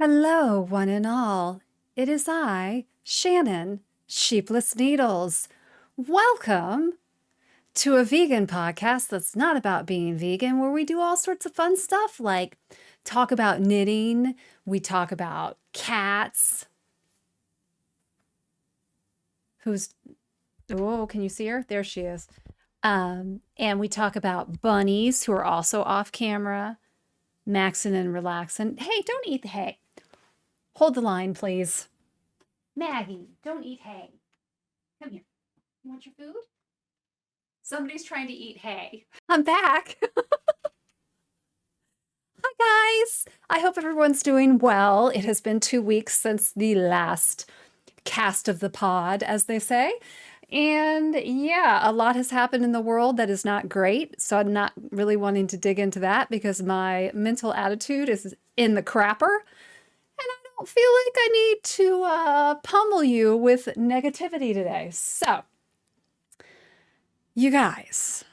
Hello, one and all. It is I, Shannon, Sheepless Needles. Welcome to a vegan podcast that's not about being vegan, where we do all sorts of fun stuff like talk about knitting, we talk about cats. Oh, can you see her? There she is. And we talk about bunnies who are also off camera, maxing and relaxing. Hey, don't eat the hay. Hold the line, please. Maggie, don't eat hay. Come here. You want your food? Somebody's trying to eat hay. I'm back. Hi, guys. I hope everyone's doing well. It has been 2 weeks since the last cast of the pod, as they say. And yeah, a lot has happened in the world that is not great. So I'm not really wanting to dig into that because my mental attitude is in the crapper. Feel like I need to pummel you with negativity today. So, you guys,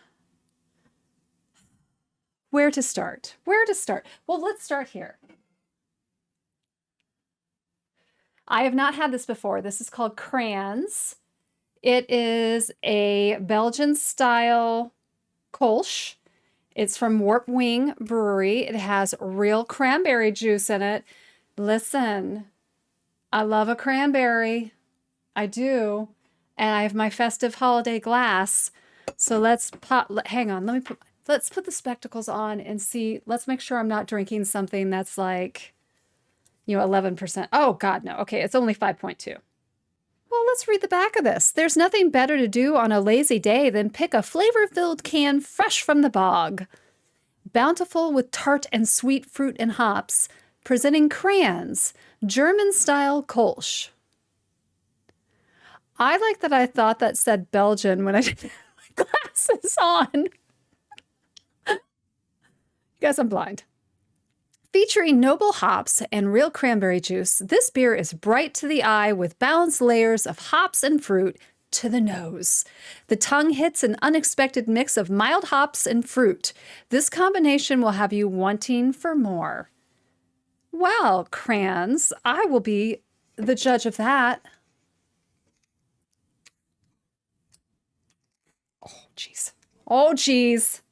where to start? Where to start? Well, let's start here. I have not had this before. This is called Crayons. It is a Belgian style Kolsch. It's from Warp Wing Brewery. It has real cranberry juice in it. Listen, I love a cranberry. I do. And I have my festive holiday glass. So let's hang on. Let's put the spectacles on and see. Let's make sure I'm not drinking something that's like, 11%. Oh God, no. Okay. It's only 5.2. Well, let's read the back of this. There's nothing better to do on a lazy day than pick a flavor-filled can fresh from the bog. Bountiful with tart and sweet fruit and hops, presenting Crayons, German-style Kolsch. I like that I thought that said Belgian when I did my glasses on. Guess I'm blind. Featuring noble hops and real cranberry juice, this beer is bright to the eye with balanced layers of hops and fruit to the nose. The tongue hits an unexpected mix of mild hops and fruit. This combination will have you wanting for more. Well, Crayons, I will be the judge of that. Oh, jeez. Oh, jeez.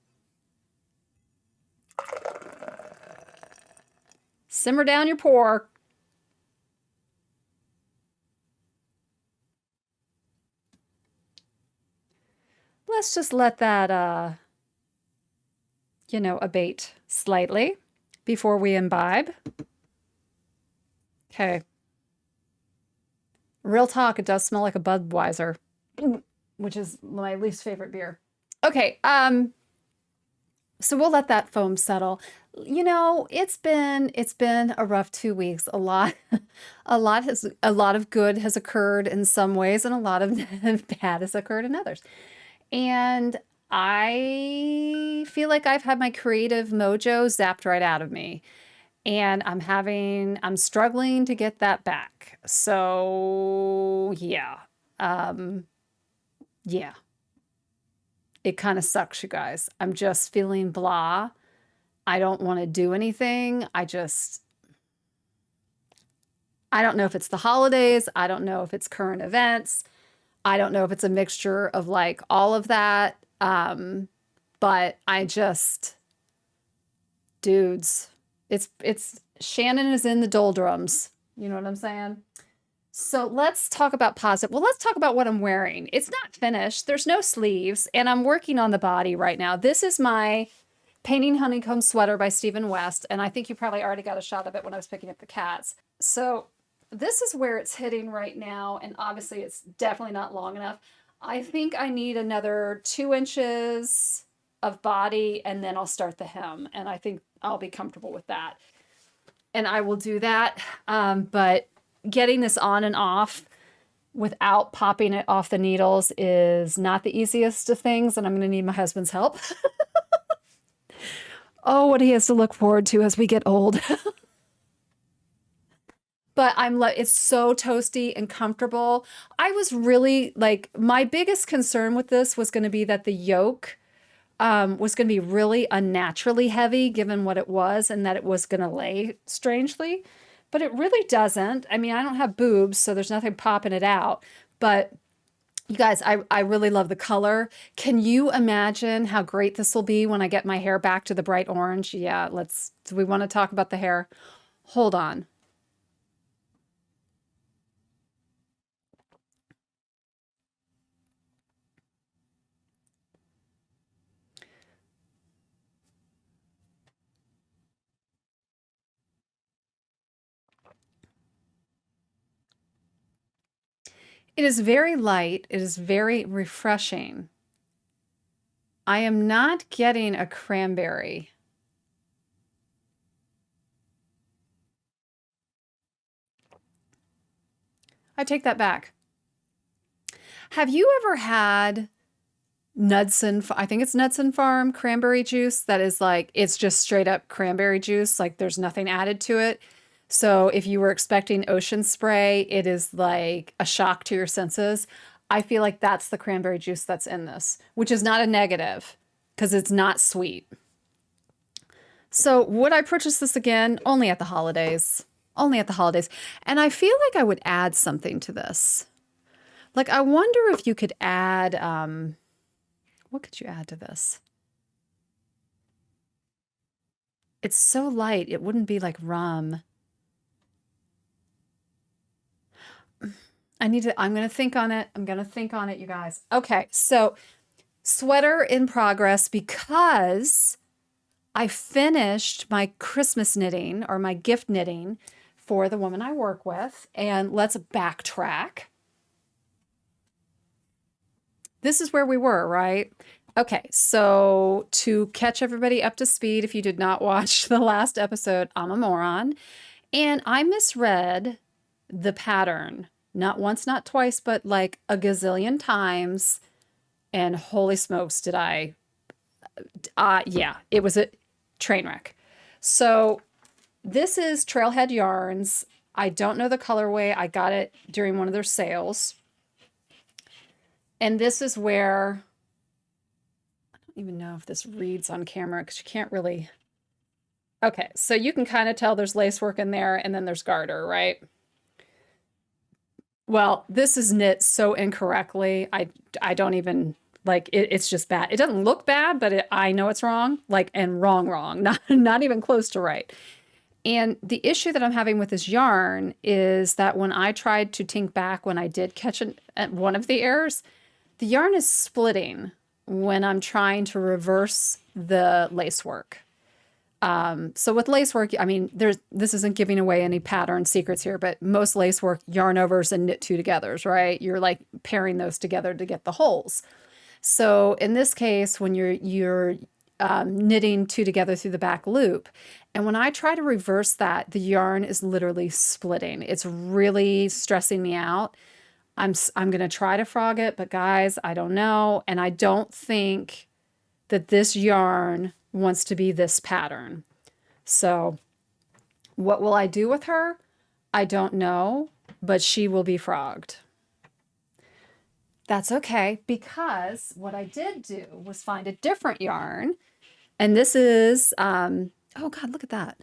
Simmer down your pour. Let's just let that, abate slightly before we imbibe. Okay. Real talk, it does smell like a Budweiser, which is my least favorite beer. Okay, so we'll let that foam settle. It's been a rough 2 weeks. A lot of good has occurred in some ways, and a lot of bad has occurred in others. And I feel like I've had my creative mojo zapped right out of me. And I'm struggling to get that back. So yeah. Yeah. It kind of sucks, you guys. I'm just feeling blah. I don't want to do anything. I don't know if it's the holidays. I don't know if it's current events. I don't know if it's a mixture of like all of that. But dudes, it's Shannon is in the doldrums. You know what I'm saying? So let's talk about positive. Well, let's talk about what I'm wearing. It's not finished. There's no sleeves, and I'm working on the body right now. This is my Painting Honeycomb sweater by Stephen West, and I think you probably already got a shot of it when I was picking up the cats. So this is where it's hitting right now, and obviously it's definitely not long enough. I think I need another 2 inches of body, and then I'll start the hem, and I think I'll be comfortable with that. And I will do that, but getting this on and off without popping it off the needles is not the easiest of things, and I'm going to need my husband's help. Oh, what he has to look forward to as we get old. But it's so toasty and comfortable. I was really like, my biggest concern with this was going to be that the yoke was going to be really unnaturally heavy given what it was, and that it was going to lay strangely. but it really doesn't. I mean, I don't have boobs, so there's nothing popping it out, but you guys, I really love the color. Can you imagine how great this will be when I get my hair back to the bright orange? Yeah, do we want to talk about the hair? Hold on. It is very light. It is very refreshing. I am not getting a cranberry. I take that back. Have you ever had I think it's Knudsen Farm cranberry juice that is like, it's just straight up cranberry juice, like there's nothing added to it. So if you were expecting ocean spray, it is like a shock to your senses. I feel like that's the cranberry juice that's in this, which is not a negative because it's not sweet. So would I purchase this again? Only at the holidays. Only at the holidays. And I feel like I would add something to this. Like, I wonder if you could add, what could you add to this? It's so light, it wouldn't be like rum. I'm gonna think on it. I'm gonna think on it, you guys. Okay, so sweater in progress because I finished my Christmas knitting or my gift knitting for the woman I work with. And let's backtrack. This is where we were, right? Okay, so to catch everybody up to speed, if you did not watch the last episode, I'm a moron. And I misread the pattern, not once, not twice, but like a gazillion times. And holy smokes, did I. Yeah, it was a train wreck. So this is Trailhead Yarns. I don't know the colorway. I got it during one of their sales. And this is where, I don't even know if this reads on camera because you can't really. Okay, so you can kind of tell there's lace work in there and then there's garter, right? Well, this is knit so incorrectly. I don't even like it, it's just bad. It doesn't look bad, but I know it's wrong, like, and wrong, not even close to right. And the issue that I'm having with this yarn is that when I tried to tink back when I did catch one of the errors, the yarn is splitting when I'm trying to reverse the lace work. So with lace work, I mean, this isn't giving away any pattern secrets here, but most lace work, yarn overs and knit two togethers, right? You're like pairing those together to get the holes. So in this case, when you're knitting two together through the back loop, and when I try to reverse that, the yarn is literally splitting. It's really stressing me out. I'm going to try to frog it, but guys, I don't know. And I don't think that this yarn wants to be this pattern. So what will I do with her? I don't know, but she will be frogged. That's okay, because what I did do was find a different yarn. And this is, oh God, look at that.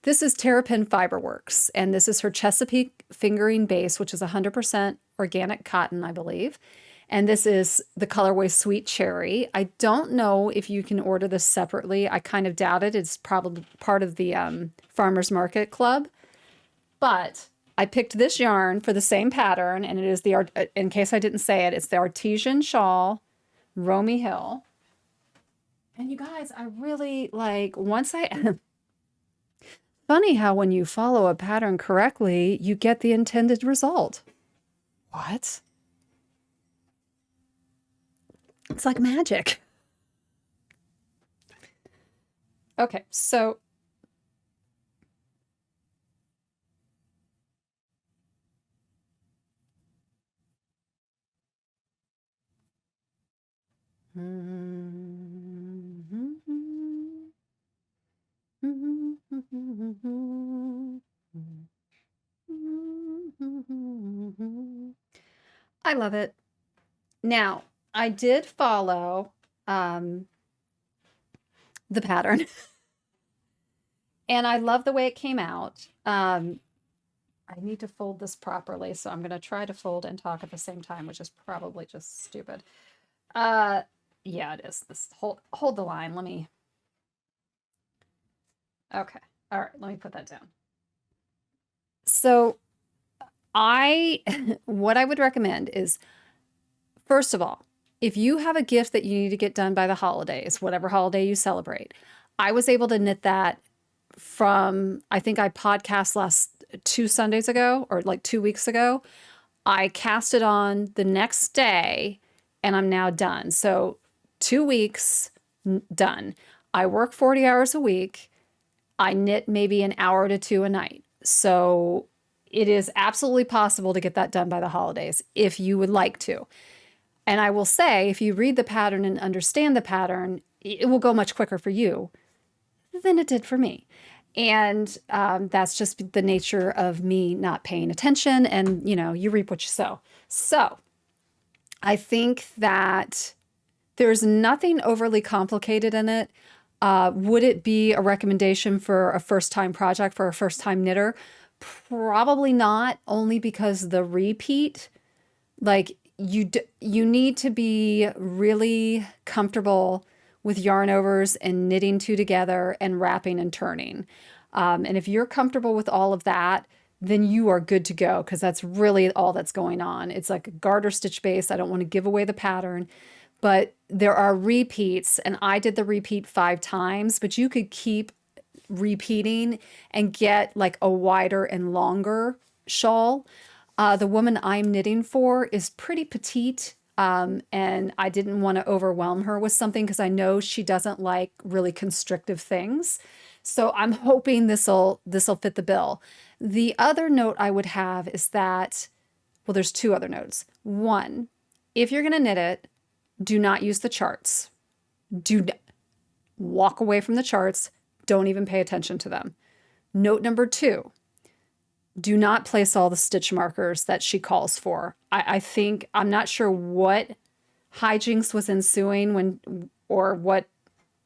This is Terrapin Fiberworks, and this is her Chesapeake fingering base, which is 100% organic cotton, I believe. And this is the colorway Sweet Cherry. I don't know if you can order this separately. I kind of doubt it. It's probably part of the Farmers Market Club. But I picked this yarn for the same pattern, and it is in case I didn't say it, it's the Artesian Shawl, Romi Hill. And you guys, I really like, funny how when you follow a pattern correctly, you get the intended result. What? It's like magic. Okay, so I love it. Now, I did follow the pattern and I love the way it came out. I need to fold this properly, so I'm going to try to fold and talk at the same time, which is probably just stupid. Uh, yeah, it is. This hold the line. Let me. Okay. All right. Let me put that down. So I, what I would recommend is, first of all, if you have a gift that you need to get done by the holidays, whatever holiday you celebrate, I was able to knit that from, I think I podcast last 2 Sundays ago or like 2 weeks ago. I cast it on the next day and I'm now done. So 2 weeks done. I work 40 hours a week. I knit maybe an hour to two a night. So it is absolutely possible to get that done by the holidays if you would like to. And I will say, if you read the pattern and understand the pattern, it will go much quicker for you than it did for me. And that's just the nature of me not paying attention. And, you reap what you sow. So I think that there's nothing overly complicated in it. Would it be a recommendation for a first-time project for a first-time knitter? Probably not, only because the repeat, like you need to be really comfortable with yarn overs and knitting two together and wrapping and turning. And if you're comfortable with all of that, then you are good to go, because that's really all that's going on. It's like a garter stitch base. I don't want to give away the pattern, but there are repeats, and I did the repeat 5 times, but you could keep repeating and get like a wider and longer shawl. The woman I'm knitting for is pretty petite, and I didn't want to overwhelm her with something because I know she doesn't like really constrictive things. So I'm hoping this'll fit the bill. The other note I would have is that, well, there's 2 other notes. One, if you're going to knit it, do not use the charts. Walk away from the charts. Don't even pay attention to them. Note number 2, do not place all the stitch markers that she calls for. I think, I'm not sure what hijinks was ensuing or what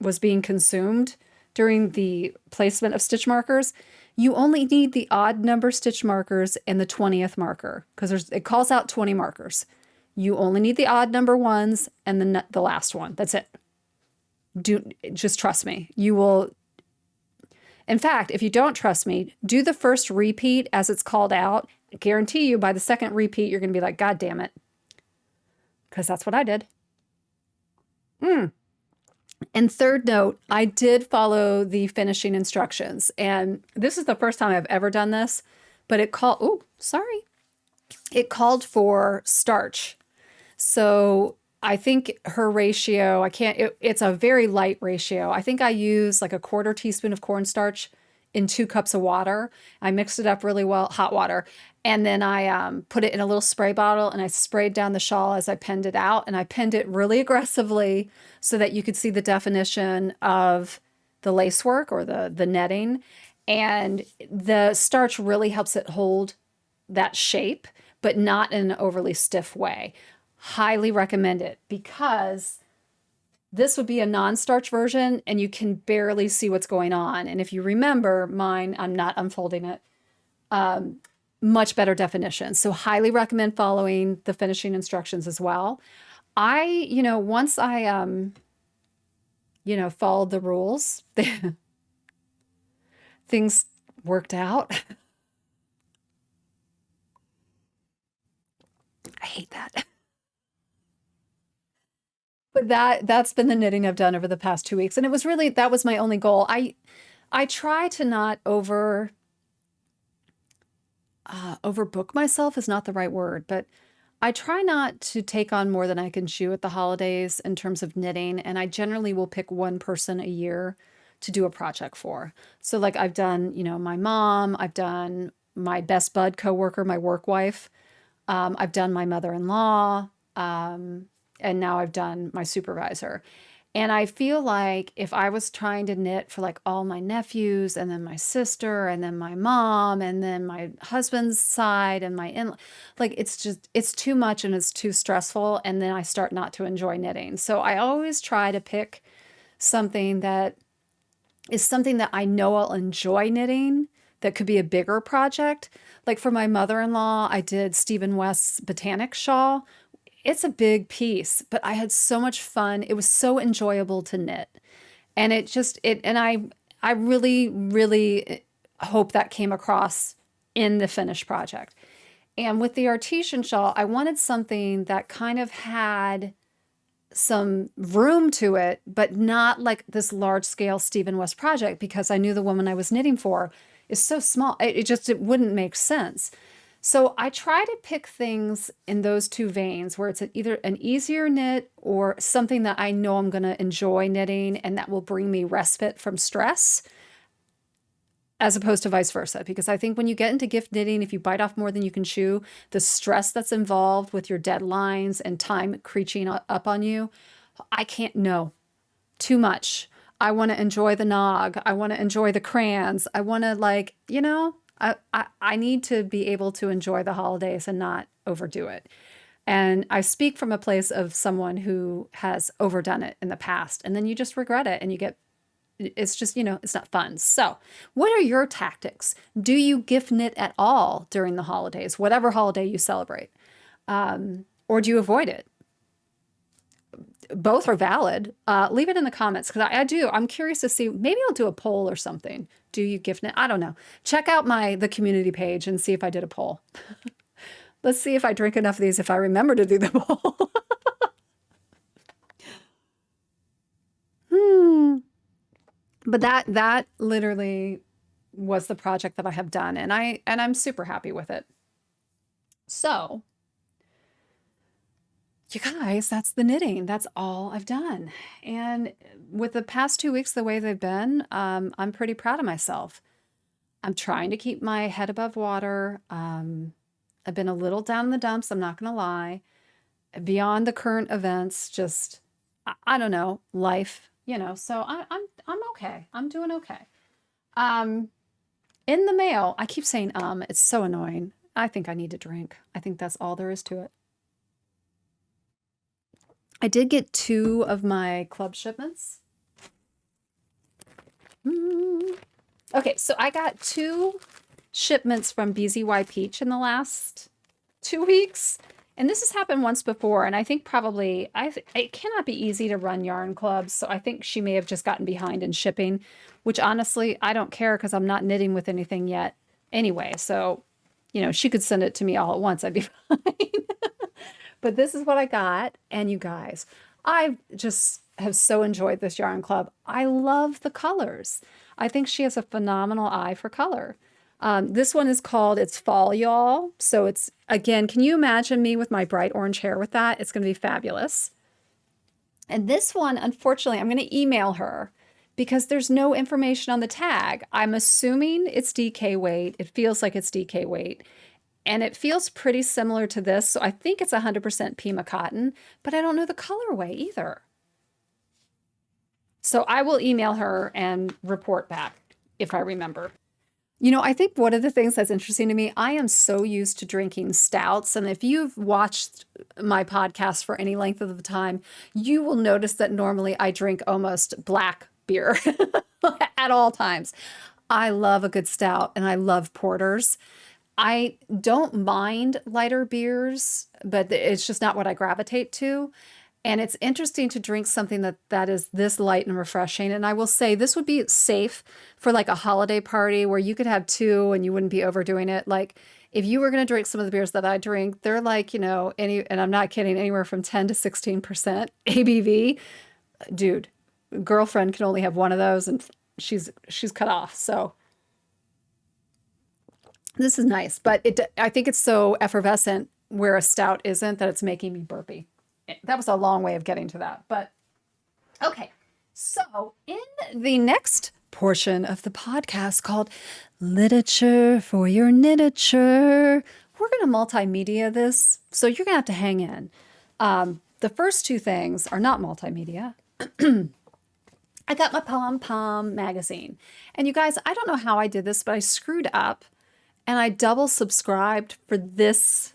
was being consumed during the placement of stitch markers. You only need the odd number stitch markers and the 20th marker, because it calls out 20 markers. You only need the odd number ones and the last one. That's it. Just trust me. You will. In fact, if you don't trust me, do the first repeat as it's called out. I guarantee you by the second repeat, you're going to be like, God damn it. Because that's what I did. And third note, I did follow the finishing instructions. And this is the first time I've ever done this, but it called for starch. So I think her ratio, it's a very light ratio. I think I use like a 1/4 teaspoon of cornstarch in 2 cups of water. I mixed it up really well, hot water. And then I put it in a little spray bottle and I sprayed down the shawl as I pinned it out. And I pinned it really aggressively so that you could see the definition of the lacework or the netting. And the starch really helps it hold that shape, but not in an overly stiff way. Highly recommend it, because this would be a non-starch version and you can barely see what's going on. And if you remember mine, I'm not unfolding it, much better definition. So highly recommend following the finishing instructions as well. Once I, followed the rules, things worked out. I hate that. But that's been the knitting I've done over the past 2 weeks. And that was my only goal. I try to not overbook myself is not the right word, but I try not to take on more than I can chew at the holidays in terms of knitting. And I generally will pick one person a year to do a project for. So like I've done, my mom, I've done my best bud coworker, my work wife. I've done my mother-in-law. And now I've done my supervisor. And I feel like if I was trying to knit for like all my nephews and then my sister and then my mom and then my husband's side and it's too much and it's too stressful. And then I start not to enjoy knitting. So I always try to pick something that is something that I know I'll enjoy knitting, that could be a bigger project. Like for my mother-in-law, I did Stephen West's Botanic shawl. It's a big piece, but I had so much fun. It was so enjoyable to knit. And I really, really hope that came across in the finished project. And with the Artesian shawl, I wanted something that kind of had some room to it, but not like this large scale Stephen West project, because I knew the woman I was knitting for is so small. It wouldn't make sense. So I try to pick things in those two veins where it's either an easier knit or something that I know I'm going to enjoy knitting and that will bring me respite from stress, as opposed to vice versa. Because I think when you get into gift knitting, if you bite off more than you can chew, the stress that's involved with your deadlines and time creeping up on you, I can't know. Too much. I want to enjoy the nog. I want to enjoy the crayons. I want to I need to be able to enjoy the holidays and not overdo it. And I speak from a place of someone who has overdone it in the past, and then you just regret it and it's just, it's not fun. So what are your tactics? Do you gift knit at all during the holidays, whatever holiday you celebrate? Or do you avoid it? Both are valid. Leave it in the comments, because I do. I'm curious to see. Maybe I'll do a poll or something. Do you gift knit? I don't know. Check out the community page and see if I did a poll. Let's see if I drink enough of these, if I remember to do the poll. But that literally was the project that I have done, and I'm super happy with it. So, you guys, that's the knitting. That's all I've done. And with the past 2 weeks, the way they've been, I'm pretty proud of myself. I'm trying to keep my head above water. I've been a little down in the dumps, I'm not going to lie. Beyond the current events, just, I don't know, life, so I'm okay. I'm doing okay. In the mail, I keep saying, it's so annoying. I think I need to drink. I think that's all there is to it. I did get 2 of my club shipments. Okay, so I got 2 shipments from BzyPeach in the last 2 weeks. And this has happened once before, and I think probably, it cannot be easy to run yarn clubs, so I think she may have just gotten behind in shipping, which honestly, I don't care, because I'm not knitting with anything yet anyway. So, she could send it to me all at once, I'd be fine. But this is what I got, and you guys, I just have so enjoyed this yarn club. I love the colors. I think she has a phenomenal eye for color. This one is called It's Fall, Y'all. So it's, again, can you imagine me with my bright orange hair with that? It's going to be fabulous. And this one, unfortunately, I'm going to email her because there's no information on the tag. I'm assuming it's DK weight. It feels like it's DK weight. And it feels pretty similar to this. So I think it's 100% Pima cotton, but I don't know the colorway either. So I will email her and report back if I remember. I think one of the things that's interesting to me, I am so used to drinking stouts. And if you've watched my podcast for any length of the time, you will notice that normally I drink almost black beer at all times. I love a good stout and I love porters. I don't mind lighter beers, but it's just not what I gravitate to. And it's interesting to drink something that is this light and refreshing. And I will say this would be safe for like a holiday party where you could have 2 and you wouldn't be overdoing it. Like if you were going to drink some of the beers that I drink, they're like, and I'm not kidding, anywhere from 10 to 16% ABV. Dude, girlfriend can only have one of those and she's cut off. So this is nice, but I think it's so effervescent where a stout isn't that it's making me burpy. That was a long way of getting to that, but okay. So in the next portion of the podcast called Literature for Your Knitature, we're going to multimedia this, so you're going to have to hang in. The first 2 things are not multimedia. I got my Pom Pom Magazine, and you guys, I don't know how I did this, but I screwed up and I double subscribed for this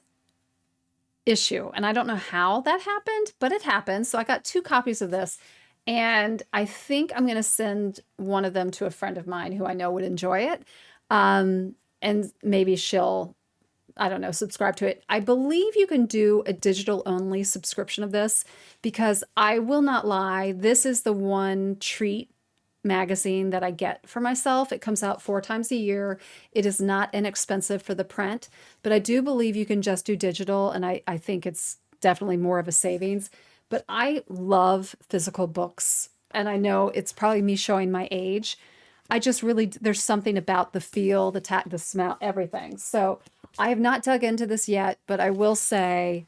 issue. And I don't know how that happened, but it happened. So I got 2 copies of this, and I think I'm going to send one of them to a friend of mine who I know would enjoy it. And maybe she'll, I don't know, subscribe to it. I believe you can do a digital only subscription of this because I will not lie, this is the one treat magazine that I get for myself. It comes out 4 times a year. It is not inexpensive for the print, but I do believe you can just do digital, and I think it's definitely more of a savings. But I love physical books, and I know it's probably me showing my age. I just really, there's something about the feel, the smell, everything. So I have not dug into this yet, but I will say,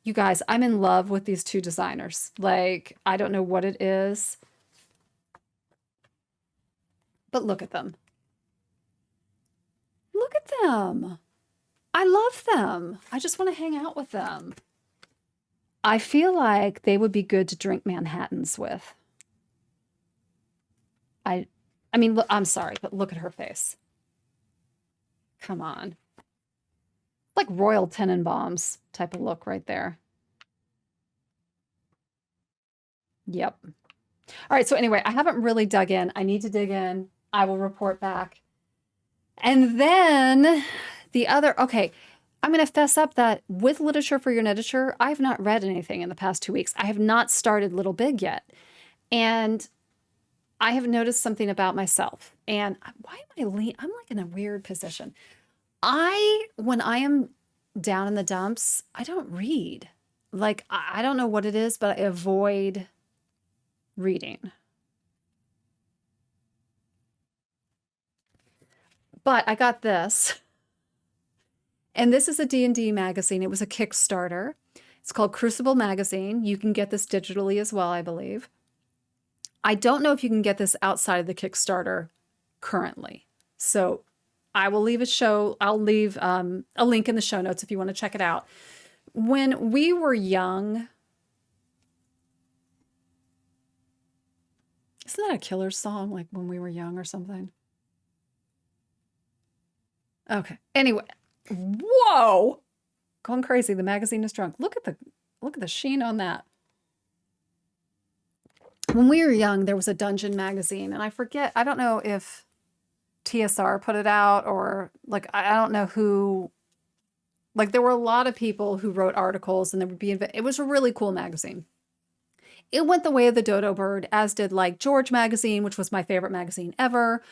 you guys, I'm in love with these two designers. Like, I don't know what it is, but look at them. Look at them. I love them. I just want to hang out with them. I feel like they would be good to drink Manhattans with. I I mean, look, I'm sorry, but look at her face. Come on. Like Royal Tenenbaums type of look right there. Yep. All right, so anyway, I haven't really dug in. I need to dig in. I will report back. And then the other, okay, I'm going to fess up that with Literature for Your Knitature, I have not read anything in the past 2 weeks. I have not started Little Big yet. And I have noticed something about myself. And why am I'm like in a weird position. When I am down in the dumps, I don't read. Like, I don't know what it is, but I avoid reading. But I got this. And this is a D&D magazine. It was a Kickstarter. It's called Crucible Magazine. You can get this digitally as well, I believe. I don't know if you can get this outside of the Kickstarter currently. So I will leave I'll leave a link in the show notes if you want to check it out. When we were young, isn't that a killer song, like When We Were Young or something? Okay. Anyway, whoa, going crazy. The magazine is drunk. Look at the sheen on that. When we were young, there was a dungeon magazine, and I don't know if TSR put it out or like, I don't know who, like there were a lot of people who wrote articles and there would be, it was a really cool magazine. It went the way of the dodo bird, as did like George magazine, which was my favorite magazine ever.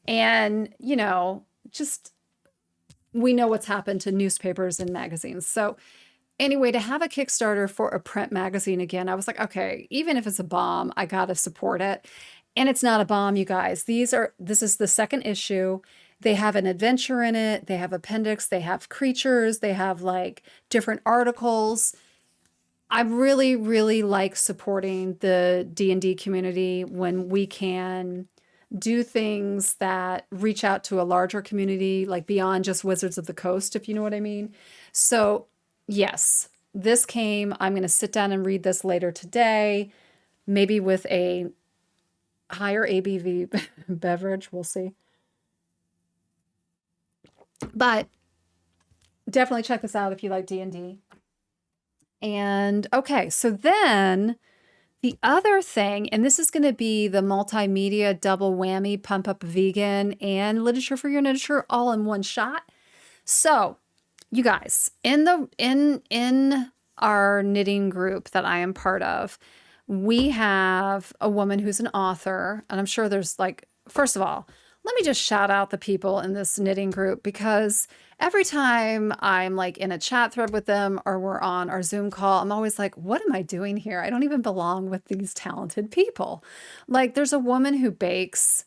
And, you know, just, we know what's happened to newspapers and magazines. So anyway, to have a Kickstarter for a print magazine again, I was like, okay, even if it's a bomb, I got to support it. And it's not a bomb, you guys. This is the second issue. They have an adventure in it. They have appendix. They have creatures. They have like different articles. I really, really like supporting the D&D community when we can do things that reach out to a larger community, like beyond just Wizards of the Coast, if you know what I mean. So yes, this came. I'm going to sit down and read this later today, maybe with a higher ABV beverage. We'll see. But definitely check this out if you like D&D. And okay, so then the other thing, and this is going to be the multimedia double whammy, Pump Up Vegan and Literature for Your Knitature all in one shot. So you guys, in our knitting group that I am part of, we have a woman who's an author, and I'm sure there's like, first of all, let me just shout out the people in this knitting group, because every time I'm like in a chat thread with them or we're on our Zoom call, I'm always like, what am I doing here? I don't even belong with these talented people. Like there's a woman who bakes,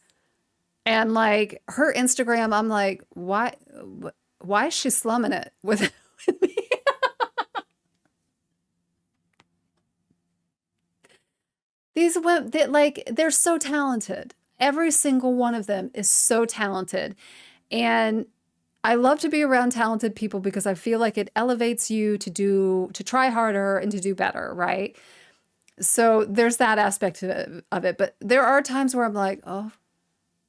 and like her Instagram, I'm like, why is she slumming it with me? These women, they're so talented. Every single one of them is so talented. And I love to be around talented people because I feel like it elevates you to try harder and to do better, right? So there's that aspect of it. But there are times where I'm like, oh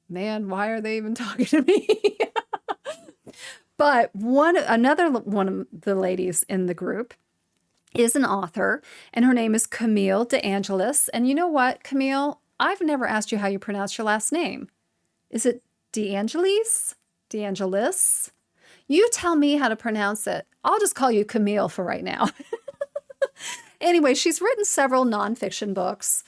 man, why are they even talking to me? But another one of the ladies in the group is an author, and her name is Camille DeAngelis. And you know what, Camille? I've never asked you how you pronounce your last name. Is it DeAngelis? DeAngelis. You tell me how to pronounce it. I'll just call you Camille for right now. Anyway, she's written several nonfiction books,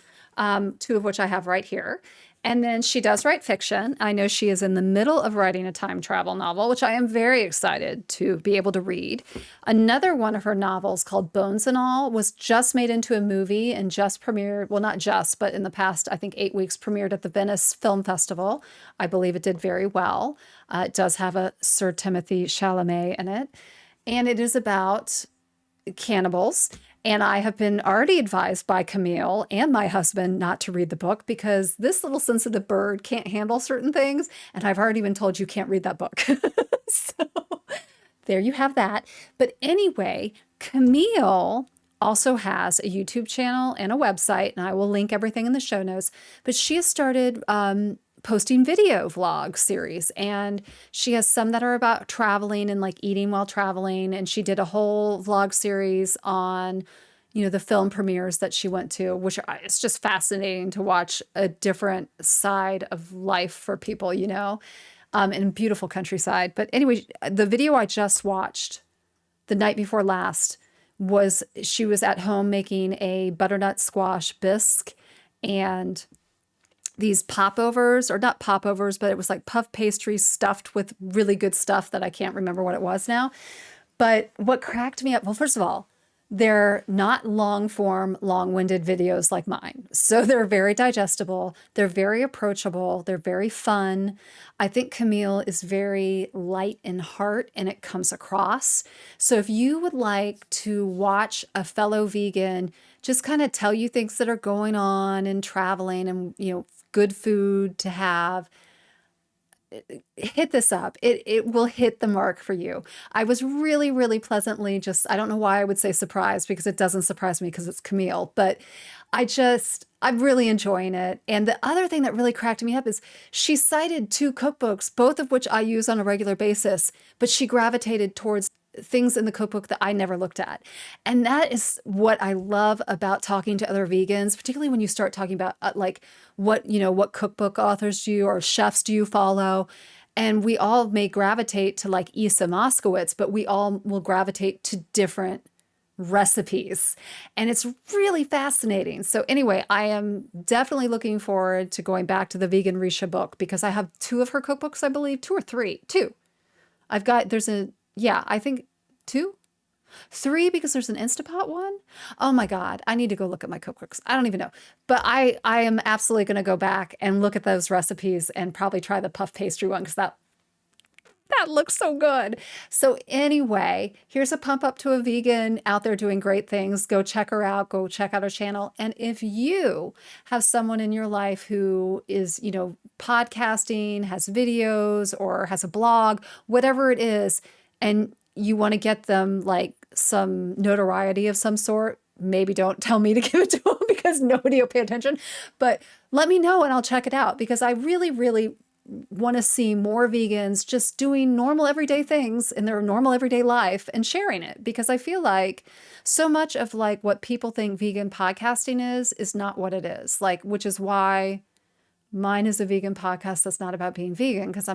two of which I have right here. And then she does write fiction. I know she is in the middle of writing a time travel novel, which I am very excited to be able to read. Another one of her novels called Bones and All was just made into a movie and just premiered, well, not just, but in the past, I think 8 weeks, premiered at the Venice Film Festival. I believe it did very well. It does have a Sir Timothy Chalamet in it. And it is about cannibals. And I have been already advised by Camille and my husband not to read the book because this little sensitive bird can't handle certain things. And I've already been told you can't read that book. So there you have that. But anyway, Camille also has a YouTube channel and a website, and I will link everything in the show notes. But she has started posting video vlog series, and she has some that are about traveling and like eating while traveling, and she did a whole vlog series on the film premieres that she went to, which it's just fascinating to watch a different side of life for people, in beautiful countryside. But anyway, the video I just watched the night before last was she was at home making a butternut squash bisque and these popovers, or not popovers, but it was like puff pastry stuffed with really good stuff that I can't remember what it was now. But what cracked me up, well, first of all, they're not long form, long-winded videos like mine. So they're very digestible. They're very approachable. They're very fun. I think Camille is very light in heart and it comes across. So if you would like to watch a fellow vegan just kind of tell you things that are going on and traveling and, good food to have, hit this up. It will hit the mark for you. I was really, really pleasantly I don't know why I would say surprised, because it doesn't surprise me because it's Camille, but I'm really enjoying it. And the other thing that really cracked me up is she cited 2 cookbooks, both of which I use on a regular basis, but she gravitated towards things in the cookbook that I never looked at. And that is what I love about talking to other vegans, particularly when you start talking about what cookbook authors do you or chefs do you follow. And we all may gravitate to like Isa Moskowitz, but we all will gravitate to different recipes. And it's really fascinating. So anyway, I am definitely looking forward to going back to the Vegan Risha book because I have 2 of her cookbooks, I believe, 2 or 3. 2. I think 2, 3, because there's an Instapot one. Oh my God. I need to go look at my cookbooks. I don't even know. But I am absolutely going to go back and look at those recipes and probably try the puff pastry one because that looks so good. So anyway, here's a pump up to a vegan out there doing great things. Go check her out. Go check out her channel. And if you have someone in your life who is, podcasting, has videos, or has a blog, whatever it is, and you want to get them like some notoriety of some sort, maybe don't tell me to give it to them because nobody will pay attention, but let me know and I'll check it out because I really, really want to see more vegans just doing normal everyday things in their normal everyday life and sharing it, because I feel like so much of like what people think vegan podcasting is not what it is, like, which is why mine is a vegan podcast that's not about being vegan, because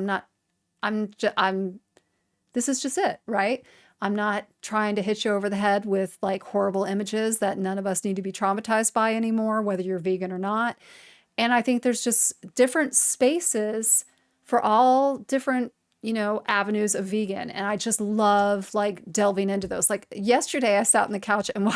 this is just it, right? I'm not trying to hit you over the head with like horrible images that none of us need to be traumatized by anymore, whether you're vegan or not. And I think there's just different spaces for all different, avenues of vegan. And I just love like delving into those. Like yesterday I sat on the couch and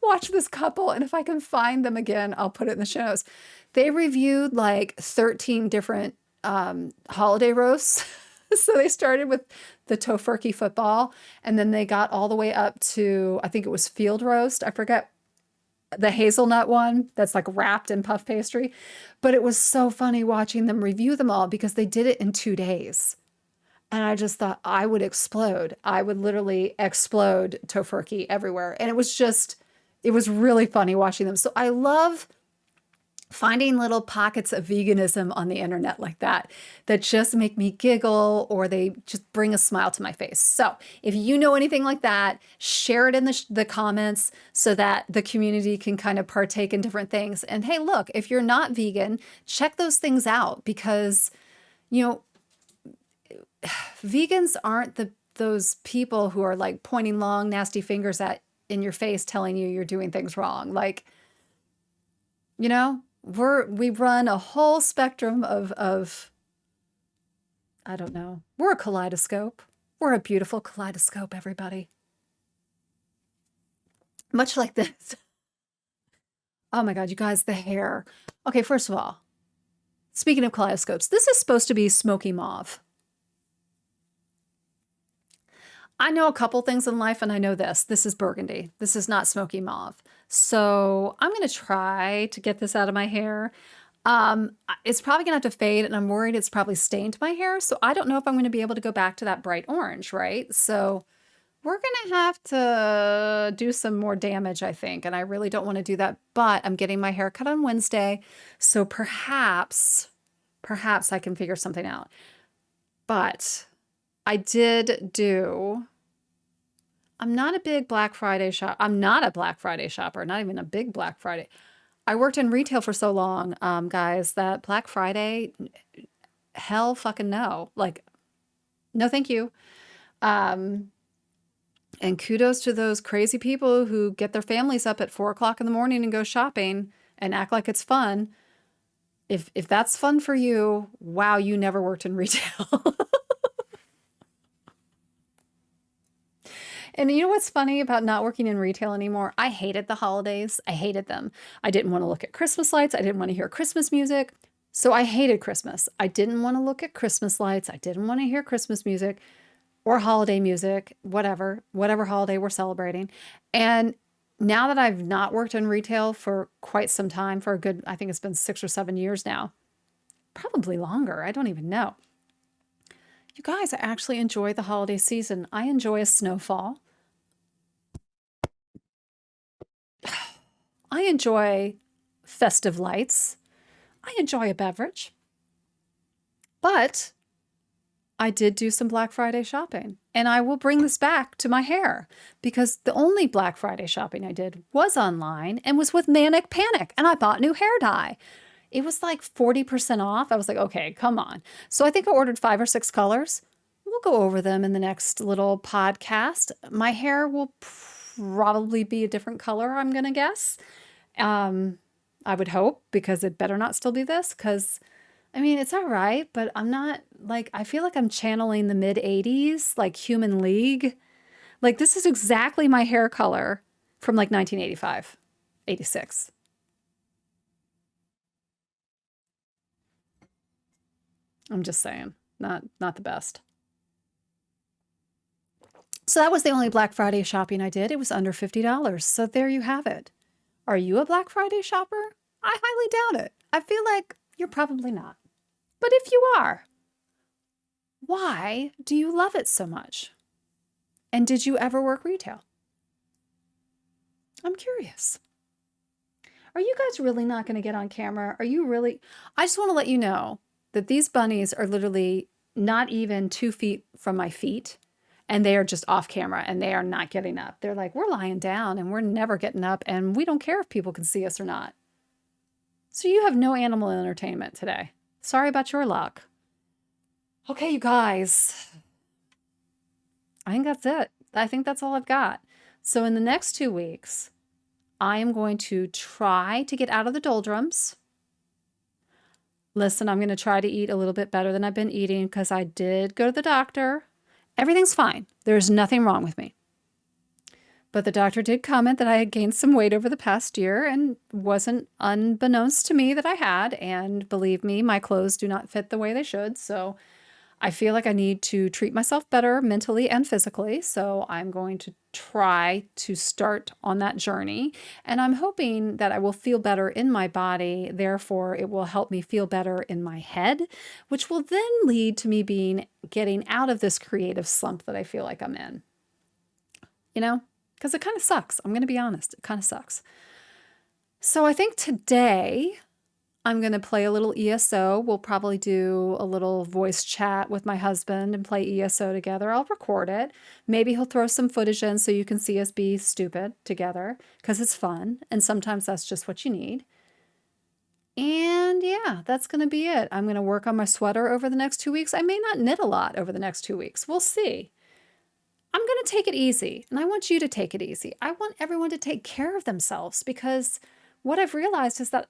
watched this couple. And if I can find them again, I'll put it in the show notes. They reviewed like 13 different holiday roasts. So they started with the tofurkey football, and then they got all the way up to, I think it was field roast. I forget the hazelnut one that's like wrapped in puff pastry. But it was so funny watching them review them all because they did it in 2 days. And I just thought I would explode. I would literally explode tofurkey everywhere. And it was really funny watching them. So I love finding little pockets of veganism on the internet like that just make me giggle, or they just bring a smile to my face. So if you know anything like that, share it in the comments so that the community can kind of partake in different things. And hey, look, if you're not vegan, check those things out because, vegans aren't those people who are like pointing long, nasty fingers at in your face telling you you're doing things wrong. Like, you know, we run a whole spectrum of I don't know. We're a kaleidoscope. We're a beautiful kaleidoscope, everybody. Much like this. Oh my God, you guys, the hair. Okay, first of all, speaking of kaleidoscopes, this is supposed to be smoky mauve. I know a couple things in life, and I know this. This is burgundy. This is not smoky mauve. So I'm going to try to get this out of my hair. It's probably going to have to fade, and I'm worried it's probably stained my hair. So I don't know if I'm going to be able to go back to that bright orange, right? So we're going to have to do some more damage, I think. And I really don't want to do that. But I'm getting my hair cut on Wednesday. So perhaps I can figure something out. But I did do, I'm not a big Black Friday shop. I'm not a Black Friday shopper, not even a big Black Friday. I worked in retail for so long, guys, that Black Friday, hell fucking no. Like, no, thank you. And kudos to those crazy people who get their families up at 4 o'clock in the morning and go shopping and act like it's fun. If that's fun for you, wow, you never worked in retail. And you know what's funny about not working in retail anymore? I hated the holidays. I hated them. I didn't want to look at Christmas lights. I didn't want to hear Christmas music. So I hated Christmas. I didn't want to look at Christmas lights. I didn't want to hear Christmas music or holiday music, whatever holiday we're celebrating. And now that I've not worked in retail for quite some time, for a good, I think it's been 6 or 7 years now, probably longer. I don't even know. You guys, I actually enjoy the holiday season. I enjoy a snowfall. I enjoy festive lights. I enjoy a beverage. But I did do some Black Friday shopping, and I will bring this back to my hair because the only Black Friday shopping I did was online and was with Manic Panic, and I bought new hair dye. It was like 40% off. I was like, okay, come on. So I think I ordered 5 or 6 colors. We'll go over them in the next little podcast. My hair will probably be a different color, I'm going to guess. I would hope, because it better not still be this, because I mean, it's all right, but I'm not like, I feel like I'm channeling the mid 80s, like Human League. Like this is exactly my hair color from like 1985, 86. I'm just saying, not the best. So that was the only Black Friday shopping I did. It was under $50. So there you have it. Are you a Black Friday shopper? I highly doubt it. I feel like you're probably not. But if you are, why do you love it so much? And did you ever work retail? I'm curious. Are you guys really not going to get on camera? Are you really? I just want to let you know that these bunnies are literally not even 2 feet from my feet, and they are just off camera, and they are not getting up. They're like, we're lying down and we're never getting up, and we don't care if people can see us or not. So you have no animal entertainment today. Sorry about your luck. Okay, you guys. I think that's it. I think that's all I've got. So in the next 2 weeks, I am going to try to get out of the doldrums. Listen, I'm going to try to eat a little bit better than I've been eating because I did go to the doctor. Everything's fine. There's nothing wrong with me. But the doctor did comment that I had gained some weight over the past year, and wasn't unbeknownst to me that I had. And believe me, my clothes do not fit the way they should. So I feel like I need to treat myself better mentally and physically. So I'm going to try to start on that journey. And I'm hoping that I will feel better in my body. Therefore, it will help me feel better in my head, which will then lead to me getting out of this creative slump that I feel like I'm in. You know? Because it kind of sucks. I'm going to be honest. It kind of sucks. So I think today I'm going to play a little ESO. We'll probably do a little voice chat with my husband and play ESO together. I'll record it. Maybe he'll throw some footage in so you can see us be stupid together, because it's fun. And sometimes that's just what you need. And yeah, that's going to be it. I'm going to work on my sweater over the next 2 weeks. I may not knit a lot over the next 2 weeks. We'll see. I'm going to take it easy, and I want you to take it easy. I want everyone to take care of themselves, because what I've realized is that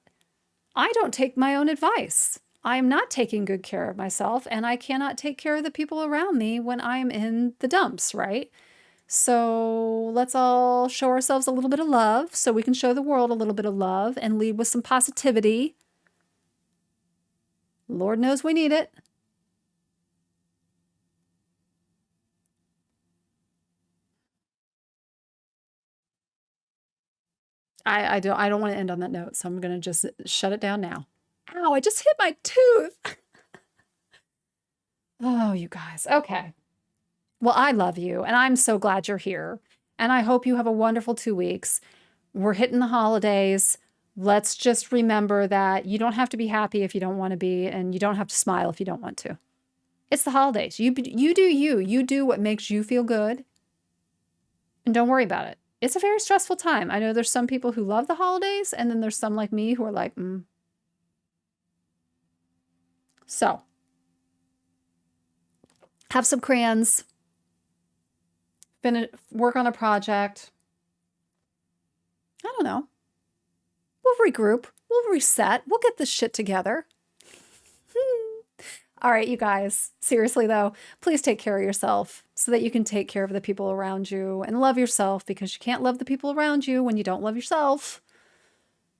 I don't take my own advice. I am not taking good care of myself, and I cannot take care of the people around me when I'm in the dumps, right? So let's all show ourselves a little bit of love so we can show the world a little bit of love and lead with some positivity. Lord knows we need it. I don't want to end on that note, so I'm going to just shut it down now. Ow, I just hit my tooth. Oh, you guys. Okay. Well, I love you, and I'm so glad you're here. And I hope you have a wonderful 2 weeks. We're hitting the holidays. Let's just remember that you don't have to be happy if you don't want to be, and you don't have to smile if you don't want to. It's the holidays. You do you. You do what makes you feel good, and don't worry about it. It's a very stressful time. I know there's some people who love the holidays, and then there's some like me who are like, So, have some crayons. Work on a project. I don't know. We'll regroup. We'll reset. We'll get this shit together. All right, you guys. Seriously, though, please take care of yourself so that you can take care of the people around you, and love yourself, because you can't love the people around you when you don't love yourself.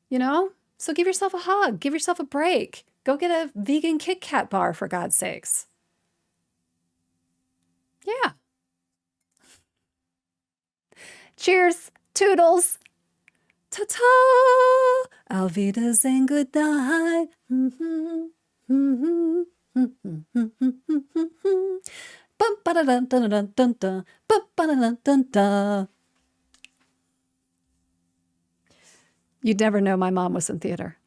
You know? So give yourself a hug. Give yourself a break. Go get a vegan Kit Kat bar, for God's sakes. Yeah. Cheers. Toodles. Ta-ta! Auf Wiedersehen, good night. You'd never know my mom was in theater.